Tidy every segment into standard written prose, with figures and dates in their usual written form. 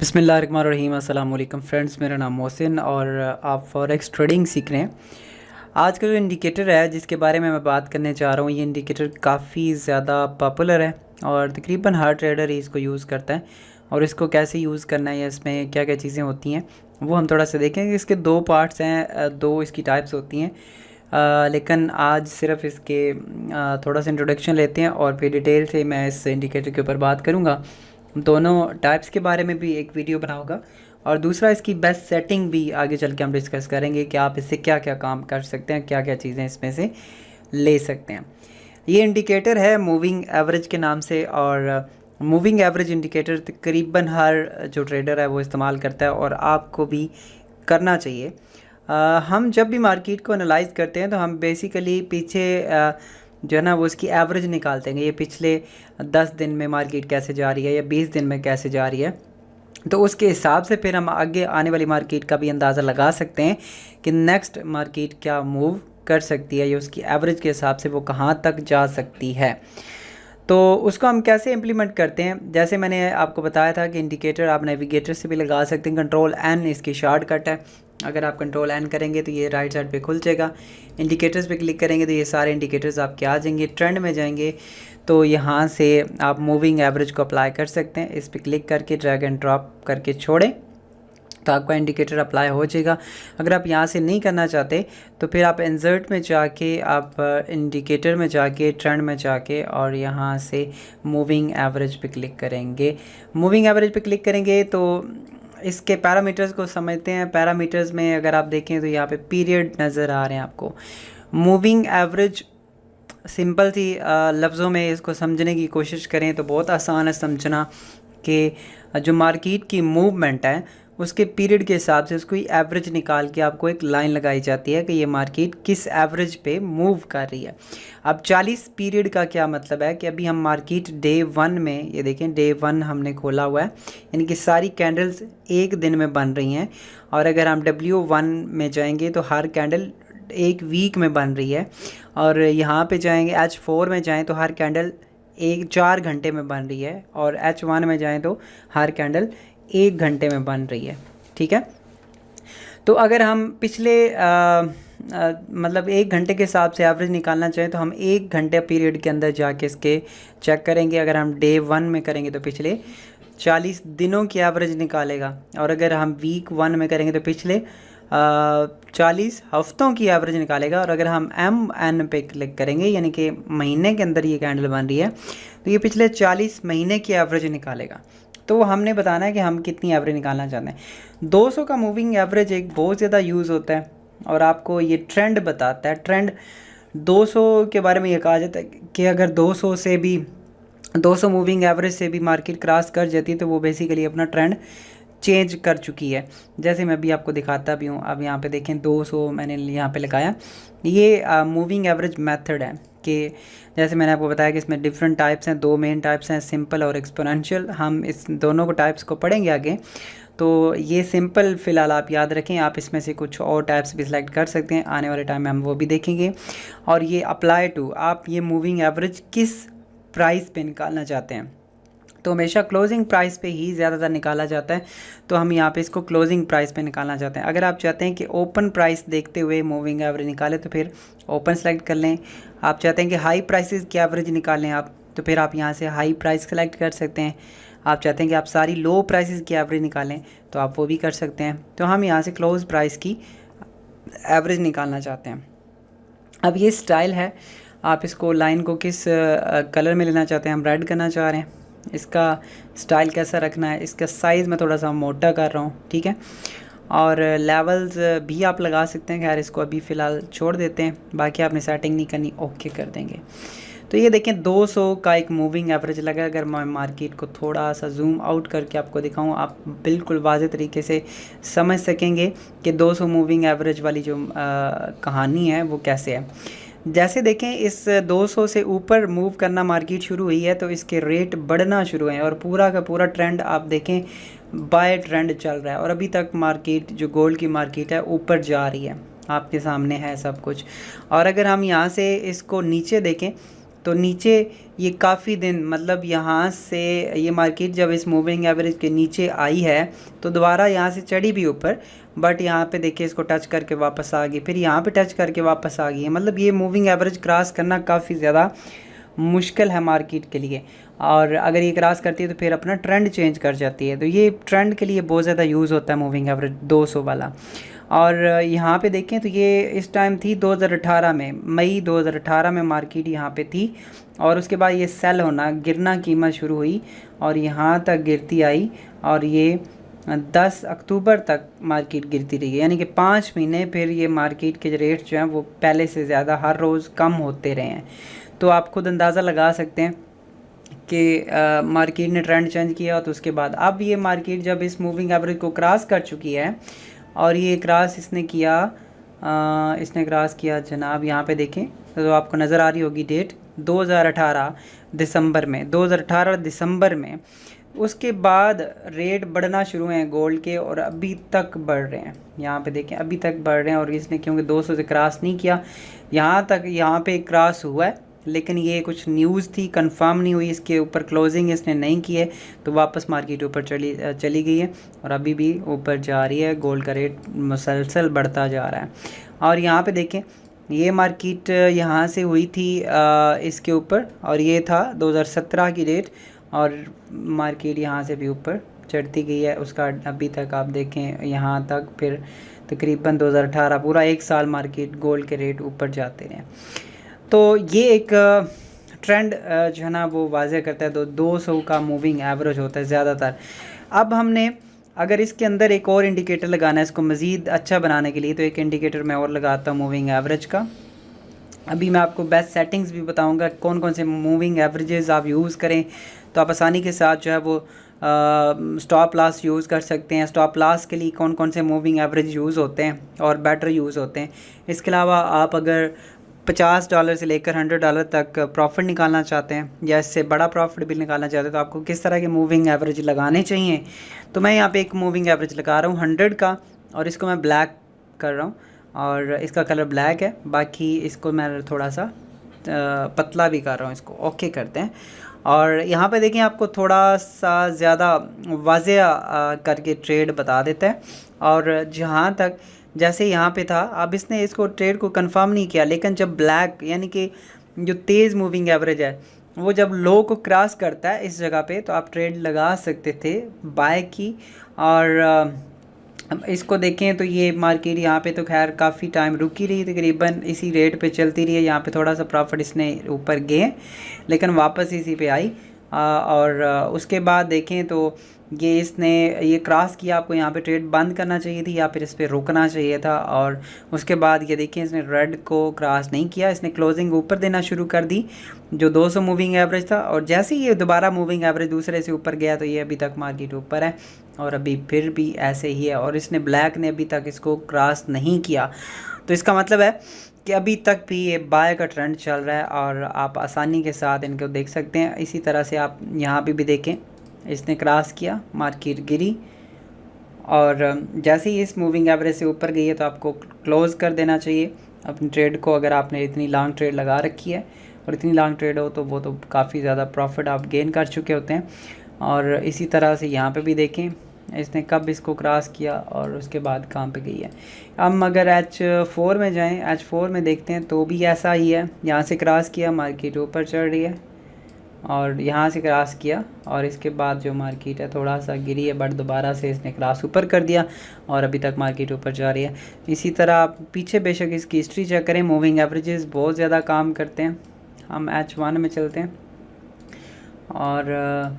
बिस्मिल्लाहिर्रहमानिर्रहीम। अस्सलाम वालेकुम फ्रेंड्स, मेरा नाम मोहसिन और आप फॉरेक्स ट्रेडिंग सीख रहे हैं। आज का जो इंडिकेटर है जिसके बारे में मैं बात करने जा रहा हूँ, ये इंडिकेटर काफ़ी ज़्यादा पॉपुलर है और तकरीबन हर ट्रेडर ही इसको यूज़ करता है। और इसको कैसे यूज़ करना है या इसमें क्या क्या चीज़ें होती हैं वो हम थोड़ा सा देखेंगे। इसके दो पार्ट्स हैं, दो इसकी टाइप्स होती हैं। लेकिन आज सिर्फ इसके थोड़ा सा इंट्रोडक्शन लेते हैं और फिर डिटेल से मैं इस इंडिकेटर के ऊपर बात करूँगा। दोनों टाइप्स के बारे में भी एक वीडियो बनाऊंगा और दूसरा इसकी बेस्ट सेटिंग भी आगे चल के हम डिस्कस करेंगे कि आप इससे क्या क्या काम कर सकते हैं, क्या क्या चीज़ें इसमें से ले सकते हैं। ये इंडिकेटर है मूविंग एवरेज के नाम से और मूविंग एवरेज इंडिकेटर तकरीबन हर जो ट्रेडर है वो इस्तेमाल करता है और आपको भी करना चाहिए। हम जब भी मार्केट को एनालाइज करते हैं तो हम बेसिकली पीछे जो है ना वो इसकी एवरेज निकालते हैं। ये पिछले 10 दिन में मार्केट कैसे जा रही है या 20 दिन में कैसे जा रही है, तो उसके हिसाब से फिर हम आगे आने वाली मार्केट का भी अंदाज़ा लगा सकते हैं कि नेक्स्ट मार्केट क्या मूव कर सकती है या उसकी एवरेज के हिसाब से वो कहाँ तक जा सकती है। तो उसको हम कैसे इम्प्लीमेंट करते हैं, जैसे मैंने आपको बताया था कि इंडिकेटर आप नेविगेटर से भी लगा सकते हैं। कंट्रोल एन इसकी शॉर्टकट है। अगर आप कंट्रोल एन करेंगे तो ये राइट साइड पे खुल जाएगा। इंडिकेटर्स पे क्लिक करेंगे तो ये सारे इंडिकेटर्स आपके आ जाएंगे। ट्रेंड में जाएंगे तो यहाँ से आप मूविंग एवरेज को अप्लाई कर सकते हैं। इस पर क्लिक करके ड्रैग एंड ड्रॉप करके छोड़ें तो आपका इंडिकेटर अप्लाई हो जाएगा। अगर आप यहाँ से नहीं करना चाहते तो फिर आप इंसर्ट में जाके आप इंडिकेटर में जाके ट्रेंड में जाके और यहाँ से मूविंग एवरेज पे क्लिक करेंगे। मूविंग एवरेज पे क्लिक करेंगे तो इसके पैरामीटर्स को समझते हैं। पैरामीटर्स में अगर आप देखें तो यहाँ पे पीरियड नज़र आ रहे हैं आपको। मूविंग एवरेज सिंपल सी लफ्ज़ों में इसको समझने की कोशिश करें तो बहुत आसान है समझना कि जो मार्केट की मूवमेंट है उसके पीरियड के हिसाब से उसको एवरेज निकाल के आपको एक लाइन लगाई जाती है कि ये मार्केट किस एवरेज पे मूव कर रही है। अब 40 पीरियड का क्या मतलब है कि अभी हम मार्केट डे 1 में, ये देखें डे 1 हमने खोला हुआ है, यानी कि सारी कैंडल्स एक दिन में बन रही हैं। और अगर हम W1 में जाएंगे तो हर कैंडल एक वीक में बन रही है। और यहाँ पे जाएंगे H4 में जाएँ तो हर कैंडल 4 घंटे में बन रही है। और H1 में जाएँ तो हर कैंडल 1 घंटे में बन रही है। ठीक है, तो अगर हम पिछले मतलब 1 घंटे के हिसाब से एवरेज निकालना चाहें तो हम 1 घंटे पीरियड के अंदर जाके इसके चेक करेंगे। अगर हम डे 1 में करेंगे तो पिछले 40 दिनों की एवरेज निकालेगा। और अगर हम वीक 1 में करेंगे तो पिछले 40 हफ्तों की एवरेज निकालेगा। और अगर हम MN पे क्लिक करेंगे यानी कि महीने के अंदर ये कैंडल बन रही है तो ये पिछले 40 महीने की एवरेज निकालेगा। तो हमने बताना है कि हम कितनी एवरेज निकालना चाहते हैं। 200 का मूविंग एवरेज एक बहुत ज़्यादा यूज़ होता है और आपको ये ट्रेंड बताता है। ट्रेंड 200 के बारे में ये कहा जाता है कि अगर 200 से भी 200 मूविंग एवरेज से भी मार्केट क्रॉस कर जाती है तो वो बेसिकली अपना ट्रेंड चेंज कर चुकी है। जैसे मैं अभी आपको दिखाता भी हूँ। अब यहाँ पे देखें 200 मैंने यहाँ पे लगाया। ये मूविंग एवरेज मेथड है कि जैसे मैंने आपको बताया कि इसमें डिफरेंट टाइप्स हैं, 2 मेन टाइप्स हैं, सिंपल और एक्सपोनेंशियल। हम इस दोनों को टाइप्स को पढ़ेंगे आगे। तो ये सिंपल फ़िलहाल आप याद रखें, आप इसमें से कुछ और टाइप्स भी सिलेक्ट कर सकते हैं। आने वाले टाइम में हम वो भी देखेंगे। और ये अप्लाई टू, आप ये मूविंग एवरेज किस प्राइस पे निकालना चाहते हैं तो हमेशा क्लोजिंग प्राइस पे ही ज़्यादातर निकाला जाता है। तो हम यहाँ पे इसको क्लोजिंग प्राइस पे निकालना चाहते हैं। अगर आप चाहते हैं कि ओपन प्राइस देखते हुए मूविंग एवरेज निकालें तो फिर ओपन सेलेक्ट कर लें। आप चाहते हैं कि हाई प्राइसेस की एवरेज निकालें आप, तो फिर आप यहाँ से हाई प्राइस सेलेक्ट कर सकते हैं। आप चाहते हैं कि आप सारी लो प्राइसेस की एवरेज निकालें तो आप वो भी कर सकते हैं। तो हम यहाँ से क्लोज प्राइस की एवरेज निकालना चाहते हैं। अब ये स्टाइल है, आप इसको लाइन को किस कलर में लेना चाहते हैं। हम रेड करना चाह रहे हैं। इसका स्टाइल कैसा रखना है, इसका साइज़ मैं थोड़ा सा मोटा कर रहा हूँ। ठीक है, और लेवल्स भी आप लगा सकते हैं। खैर इसको अभी फ़िलहाल छोड़ देते हैं, बाकी आपने सेटिंग नहीं करनी, ओके कर देंगे। तो ये देखें 200 का एक मूविंग एवरेज लगा। अगर मैं मार्केट को थोड़ा सा जूम आउट करके आपको दिखाऊं, आप बिल्कुल वाज़ेह तरीके से समझ सकेंगे कि 200 मूविंग एवरेज वाली जो कहानी है वो कैसे है। जैसे देखें इस 200 से ऊपर मूव करना मार्केट शुरू हुई है तो इसके रेट बढ़ना शुरू हैं और पूरा का पूरा ट्रेंड आप देखें बाय ट्रेंड चल रहा है। और अभी तक मार्केट जो गोल्ड की मार्केट है ऊपर जा रही है, आपके सामने है सब कुछ। और अगर हम यहाँ से इसको नीचे देखें तो नीचे ये काफ़ी दिन मतलब यहाँ से ये मार्केट जब इस मूविंग एवरेज के नीचे आई है तो दोबारा यहाँ से चढ़ी भी ऊपर, बट यहाँ पे देखिए इसको टच करके वापस आ गई, फिर यहाँ पे टच करके वापस आ गई है। मतलब ये मूविंग एवरेज क्रॉस करना काफ़ी ज़्यादा मुश्किल है मार्केट के लिए, और अगर ये क्रॉस करती है तो फिर अपना ट्रेंड चेंज कर जाती है। तो ये ट्रेंड के लिए बहुत ज़्यादा यूज़ होता है मूविंग एवरेज 200 वाला। और यहाँ पे देखें तो ये इस टाइम थी 2018 में, मई 2018 में मार्केट यहाँ पे थी, और उसके बाद ये सेल होना गिरना कीमत शुरू हुई और यहाँ तक गिरती आई, और ये 10 अक्टूबर तक मार्केट गिरती रही है, यानी कि 5 महीने फिर ये मार्केट के रेट जो हैं वो पहले से ज़्यादा हर रोज़ कम होते रहे हैं। तो आप खुद अंदाज़ा लगा सकते हैं कि मार्केट ने ट्रेंड चेंज किया। तो उसके बाद अब ये मार्केट जब इस मूविंग एवरेज को क्रॉस कर चुकी है, और ये क्रॉस इसने क्रॉस किया जनाब, यहाँ पे देखें तो आपको नज़र आ रही होगी डेट 2018 दिसंबर में, 2018 दिसंबर में। उसके बाद रेट बढ़ना शुरू हैं गोल्ड के, और अभी तक बढ़ रहे हैं। यहाँ पे देखें अभी तक बढ़ रहे हैं, और इसने क्योंकि 200 से क्रॉस नहीं किया, यहाँ पे क्रॉस हुआ है, लेकिन ये कुछ न्यूज़ थी, कंफर्म नहीं हुई, इसके ऊपर क्लोजिंग इसने नहीं किए, तो वापस मार्केट ऊपर चली गई है, और अभी भी ऊपर जा रही है। गोल्ड का रेट मुसलसल बढ़ता जा रहा है। और यहाँ पे देखें ये मार्केट यहाँ से हुई थी इसके ऊपर, और ये था 2017 की डेट, और मार्केट यहाँ से भी ऊपर चढ़ती गई है। उसका अभी तक आप देखें यहाँ तक, फिर तकरीबन 2018 पूरा 1 साल मार्केट गोल्ड के रेट ऊपर जाते रहे। तो ये एक ट्रेंड जो है ना वो वाज़ह करता है। तो 200 का मूविंग एवरेज होता है ज़्यादातर। अब हमने अगर इसके अंदर एक और इंडिकेटर लगाना है इसको मज़ीद अच्छा बनाने के लिए, तो एक इंडिकेटर मैं और लगाता हूँ मूविंग एवरेज का। अभी मैं आपको बेस्ट सेटिंग्स भी बताऊंगा कौन कौन से मूविंग एवरेजेस आप यूज़ करें, तो आप आसानी के साथ जो है वो स्टॉप लॉस यूज़ कर सकते हैं। स्टॉप लॉस के लिए कौन कौन से मूविंग एवरेज यूज़ होते हैं और बेटर यूज़ होते हैं। इसके अलावा आप अगर $50 से लेकर $100 तक प्रॉफिट निकालना चाहते हैं, या इससे बड़ा प्रॉफिट भी निकालना चाहते हैं, तो आपको किस तरह के मूविंग एवरेज लगाने चाहिए। तो मैं यहाँ पे एक मूविंग एवरेज लगा रहा हूँ 100 का, और इसको मैं ब्लैक कर रहा हूँ, और इसका कलर ब्लैक है। बाकी इसको मैं थोड़ा सा पतला भी कर रहा हूँ, इसको ओके करते हैं। और यहाँ पे देखें आपको थोड़ा सा ज़्यादा वाज़ेह करके ट्रेड बता देता है। और जहाँ तक जैसे यहाँ पे था, अब इसने इसको ट्रेड को कंफर्म नहीं किया, लेकिन जब ब्लैक यानी कि जो तेज़ मूविंग एवरेज है वो जब लो को क्रॉस करता है इस जगह पे, तो आप ट्रेड लगा सकते थे बाय की। और इसको देखें तो ये मार्केट यहाँ पे तो खैर काफ़ी टाइम रुकी रही, तकरीबन इसी रेट पे चलती रही है। यहाँ पे थोड़ा सा प्रॉफिट इसने ऊपर गए, लेकिन वापस इसी पे आई। और उसके बाद देखें तो ये क्रॉस किया, आपको यहाँ पे ट्रेड बंद करना चाहिए थी या फिर इस पर रुकना चाहिए था। और उसके बाद ये देखिए इसने रेड को क्रॉस नहीं किया, इसने क्लोजिंग ऊपर देना शुरू कर दी जो 200 मूविंग एवरेज था। और जैसे ही ये दोबारा मूविंग एवरेज दूसरे से ऊपर गया, तो ये अभी तक मार्केट ऊपर है, और अभी फिर भी ऐसे ही है। और इसने ब्लैक ने अभी तक इसको क्रॉस नहीं किया, तो इसका मतलब है कि अभी तक भी ये बाय का ट्रेंड चल रहा है, और आप आसानी के साथ इनको देख सकते हैं। इसी तरह से आप यहाँ पे भी देखें, इसने क्रॉस किया, मार्केट गिरी, और जैसे ही इस मूविंग एवरेज से ऊपर गई है तो आपको क्लोज़ कर देना चाहिए अपनी ट्रेड को। अगर आपने इतनी लॉन्ग ट्रेड लगा रखी है, और इतनी लॉन्ग ट्रेड हो तो वो तो काफ़ी ज़्यादा प्रॉफिट आप गेन कर चुके होते हैं। और इसी तरह से यहाँ पे भी देखें इसने कब इसको क्रॉस किया और उसके बाद कहाँ पे गई है। हम अगर H4 में जाएं, H4 में देखते हैं तो भी ऐसा ही है। यहाँ से क्रॉस किया, मार्केट ऊपर चढ़ रही है, और यहाँ से क्रॉस किया, और इसके बाद जो मार्केट है थोड़ा सा गिरी है, बट दोबारा से इसने क्रॉस ऊपर कर दिया, और अभी तक मार्केट ऊपर जा रही है। इसी तरह आप पीछे बेशक इसकी हिस्ट्री चेक करें, मूविंग एवरेजेस बहुत ज़्यादा काम करते हैं। हम H1 में चलते हैं, और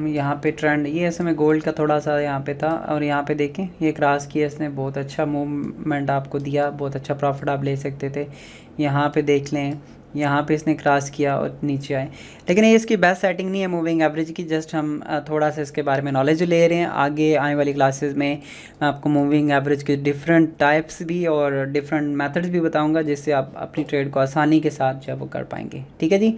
यहाँ पे ट्रेंड ये समय गोल्ड का थोड़ा सा यहाँ पे था, और यहाँ पे देखें ये क्रॉस किया इसने, बहुत अच्छा मूवमेंट आपको दिया, बहुत अच्छा प्रॉफिट आप ले सकते थे। यहाँ पे देख लें, यहाँ पे इसने क्रॉस किया और नीचे आए, लेकिन ये इसकी बेस्ट सेटिंग नहीं है मूविंग एवरेज की। जस्ट हम थोड़ा सा इसके बारे में नॉलेज ले रहे हैं। आगे आने वाली क्लासेस में मैं आपको मूविंग एवरेज के डिफरेंट टाइप्स भी और डिफरेंट मेथड्स भी बताऊंगा, जिससे आप अपनी ट्रेड को आसानी के साथ जो वो कर पाएंगे। ठीक है जी,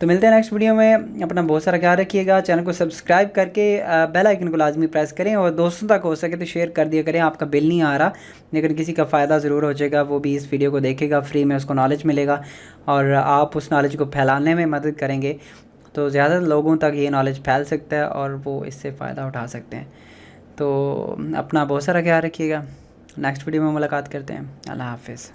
तो मिलते हैं नेक्स्ट वीडियो में। अपना बहुत सारा ख्याल रखिएगा। चैनल को सब्सक्राइब करके बेल आइकन को लाजमी प्रेस करें, और दोस्तों तक हो सके तो शेयर कर दिया करें। आपका बिल नहीं आ रहा, लेकिन किसी का फ़ायदा ज़रूर हो जाएगा, वो भी इस वीडियो को देखेगा, फ्री में उसको नॉलेज मिलेगा। और आप उस नॉलेज को फैलाने में मदद करेंगे तो ज़्यादा लोगों तक ये नॉलेज फैल सकता है और वो इससे फ़ायदा उठा सकते हैं। तो अपना बहुत सारा ख्याल रखिएगा। नेक्स्ट वीडियो में मुलाकात करते हैं। अल्लाह हाफ़िज़।